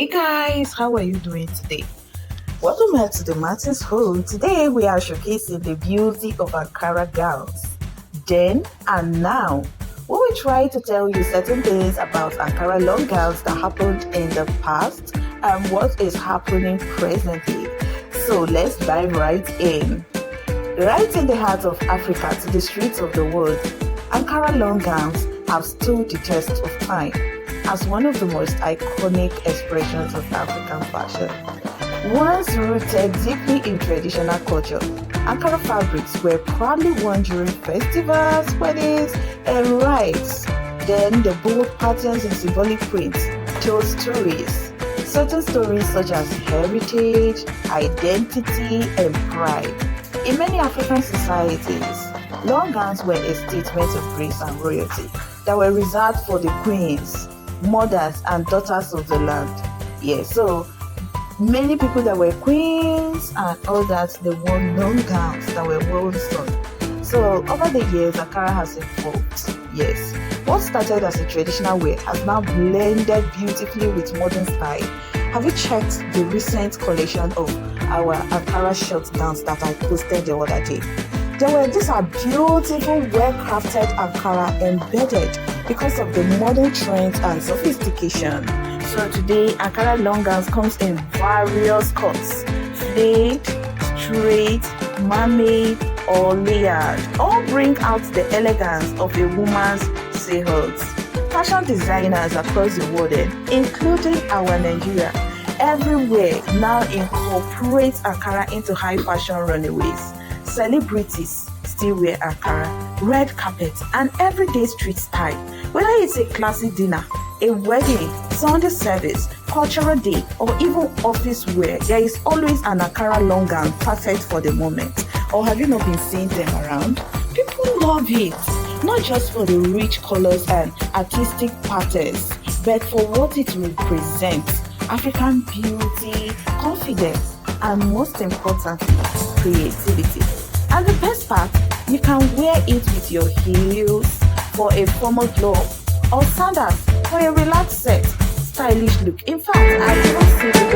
Hey guys, how are you doing today? Welcome back to the Martins Home. Today we are showcasing the beauty of Ankara gowns, then and now. We will try to tell you certain things about Ankara long gowns that happened in the past and what is happening presently. So let's dive right in. Right in the heart of Africa to the streets of the world, Ankara long gowns have stood the test of time as one of the most iconic expressions of African fashion. Once rooted deeply in traditional culture, Ankara fabrics were proudly worn during festivals, weddings, and rites. Then the bold patterns and symbolic prints told stories. Certain stories such as heritage, identity, and pride. In many African societies, long gowns were a statement of grace and royalty that were reserved for the queens, mothers, and daughters of the land. So many people that were queens and all that, they wore long gowns that were well done. So over the years, Ankara has evolved. What started as a traditional wear has now blended beautifully with modern style. Have you checked the recent collection of our Ankara short gowns that I posted the other day? These are beautiful, well-crafted Ankara embedded because of the modern trends and sophistication. So today, Ankara long gowns comes in various cuts: flayed, straight, mermaid, or layered. All bring out the elegance of a woman's silhouette. Fashion designers across the world, including our Nigeria, everywhere now incorporate Ankara into high fashion runways. Celebrities still wear Ankara, red carpet, and everyday street style. Whether it's a classy dinner, a wedding, Sunday service, cultural day, or even office wear, there is always an Ankara long gown perfect for the moment. Or have you not been seeing them around? People love it, not just for the rich colors and artistic patterns, but for what it represents: African beauty, confidence, and most importantly, creativity. And the best part, you can wear it with your heels for a formal glove or sandals for a relaxed set, stylish look. In fact, I even see